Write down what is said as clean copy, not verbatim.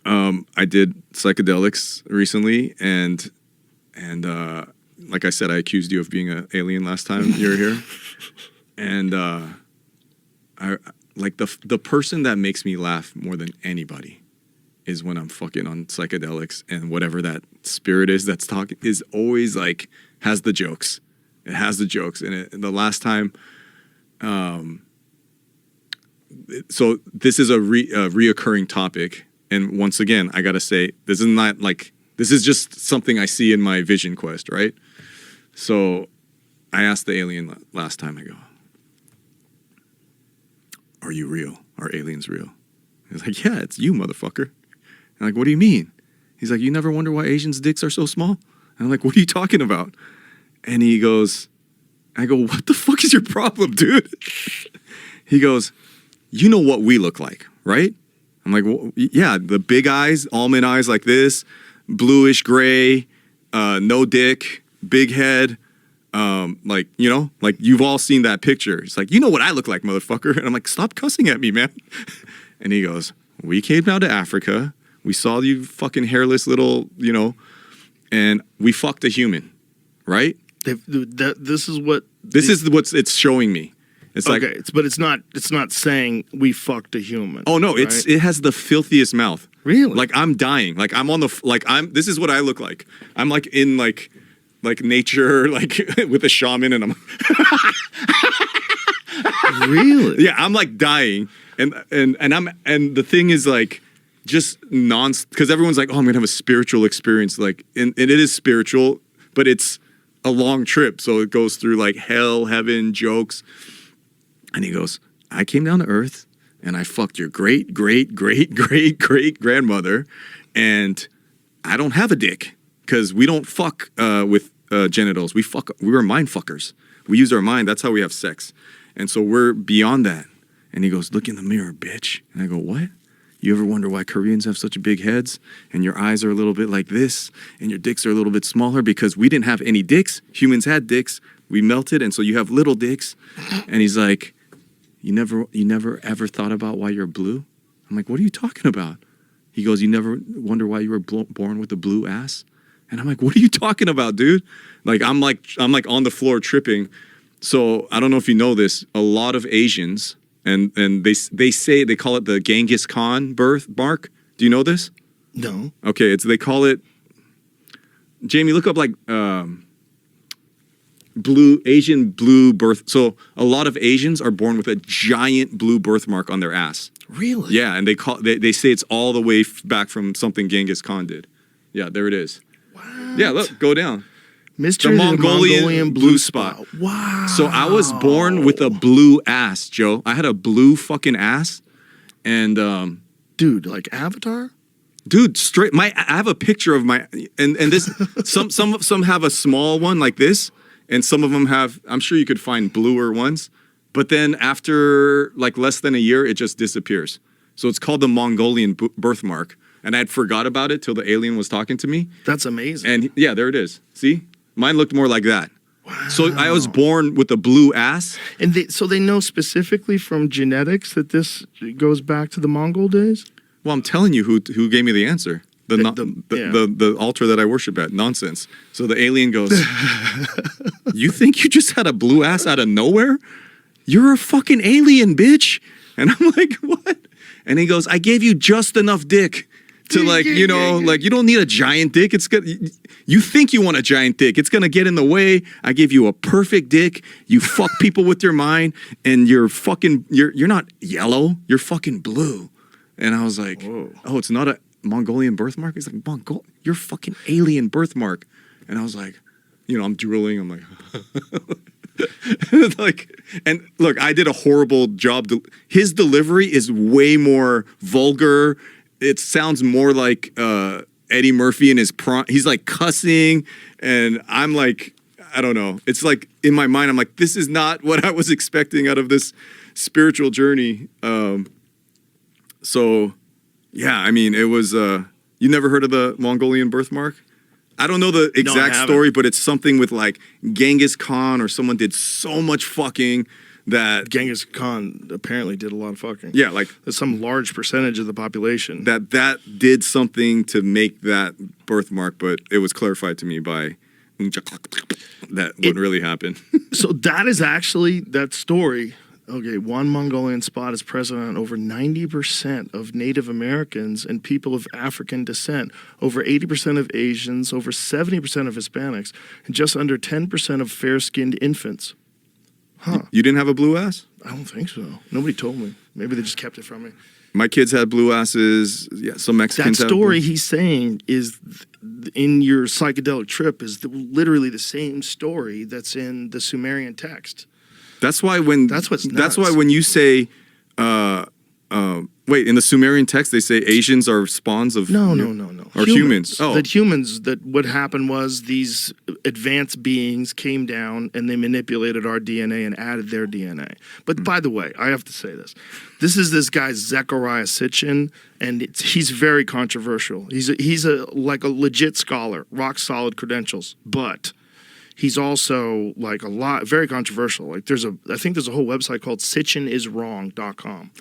I did psychedelics recently, and like I said, I accused you of being an alien last time you were here, and I like the person that makes me laugh more than anybody is when I'm fucking on psychedelics, and whatever that spirit is that's talking is always like has the jokes. It has the jokes, and the last time. So this is a reoccurring topic, and once again, I gotta say this is not like this is just something I see in my vision quest, right? So I asked the alien last time. I go, "Are you real? Are aliens real?" He's like, "Yeah, it's you, motherfucker." I'm like, "What do you mean?" He's like, "You never wonder why Asians' dicks are so small?" And I'm like, "What are you talking about?" And he goes, I go, "What the fuck is your problem, dude?" He goes, "You know what we look like, right?" I'm like, well, "Yeah, the big eyes, almond eyes like this, bluish gray, no dick, big head, like, you know, like you've all seen that picture." He's like, "You know what I look like, motherfucker?" And I'm like, "Stop cussing at me, man." And he goes, "We came down to Africa. We saw you fucking hairless little, you know, and we fucked a human, right?" This is what it's showing me. It's okay, like, but it's not saying we fucked a human. oh no, right? it has the filthiest mouth. Really? Like I'm dying. Like I'm on the this is what I look like. I'm like in like nature, like with a shaman, and I'm really? yeah, I'm like dying, and the thing is like just because everyone's like, "Oh, I'm gonna have a spiritual experience," like and it is spiritual, but it's a long trip, so it goes through like hell, heaven, jokes. And he goes, "I came down to Earth and I fucked your great grandmother, and I don't have a dick because we don't fuck with genitals. We were mind fuckers. We use our mind. That's how we have sex. And so we're beyond that." And he goes, "Look in the mirror, bitch." And I go, "What? You ever wonder why Koreans have such big heads and your eyes are a little bit like this and your dicks are a little bit smaller? Because we didn't have any dicks. Humans had dicks. We melted, and so you have little dicks." And he's like, you never ever thought about why you're blue?" I'm like, "What are you talking about?" He goes, "You never wonder why you were born with a blue ass?" And I'm like, "What are you talking about, dude?" Like I'm like on the floor tripping. So I don't know if you know this, a lot of Asians, and they call it the Genghis Khan birthmark. Do you know this? No. Okay, they call it. Jamie, look up like Asian blue birth. So a lot of Asians are born with a giant blue birthmark on their ass. Really? Yeah, and they say it's all the way back from something Genghis Khan did. Yeah, there it is. Wow. Yeah, look, go down. Mystery The of the Mongolian blue spot. Wow. So I was born with a blue ass, Joe. I had a blue fucking ass, and dude, like Avatar. Dude, straight. I have a picture of my and this. some have a small one like this, and some of them have. I'm sure you could find bluer ones, but then after like less than a year, it just disappears. So it's called the Mongolian birthmark, and I had forgot about it till the alien was talking to me. That's amazing. And yeah, there it is. See, mine looked more like that. Wow. So I was born with a blue ass. And so they know specifically from genetics that this goes back to the Mongol days? Well, I'm telling you who gave me the answer. The altar that I worship at. Nonsense. So the alien goes, "You think you just had a blue ass out of nowhere? You're a fucking alien, bitch." And I'm like, "What?" And he goes, "I gave you just enough dick to like, you know, like you don't need a giant dick. It's good. You think you want a giant dick. It's going to get in the way. I gave you a perfect dick. You fuck people with your mind, and you're not yellow. You're fucking blue." And I was like, whoa. "Oh, it's not a Mongolian birthmark?" He's like, "You're fucking alien birthmark." And I was like, you know, I'm drooling. I'm like, like, and look, I did a horrible job. His delivery is way more vulgar. It sounds more like Eddie Murphy in his prime. He's like cussing, and I'm like, I don't know. It's like in my mind, I'm like, this is not what I was expecting out of this spiritual journey. So, yeah, I mean, it was. You never heard of the Mongolian birthmark? I don't know the exact story, but it's something with like Genghis Khan or someone did so much fucking that Genghis Khan apparently did a lot of fucking. yeah, like There's some large percentage of the population. that did something to make that birthmark, but it was clarified to me by that wouldn't really happen. So that is actually that story. Okay, one Mongolian spot is present on over 90% of Native Americans and people of African descent, over 80% of Asians, over 70% of Hispanics, and just under 10% of fair-skinned infants. Huh. You didn't have a blue ass? I don't think so. Nobody told me. Maybe they just kept it from me. My kids had blue asses. Yeah, some That Mexicans had story blue. he's saying is in your psychedelic trip is literally the same story that's in the Sumerian text. That's why when That's what's that's why nuts. when you say wait, in the Sumerian text they say Asians are spawns of No. Or humans. Oh. That what happened was these advanced beings came down and they manipulated our DNA and added their DNA. But by the way, I have to say this. This is this guy Zechariah Sitchin, and he's very controversial. He's a like a legit scholar, rock solid credentials, but he's also like very controversial. Like I think there's a whole website called sitchiniswrong.com.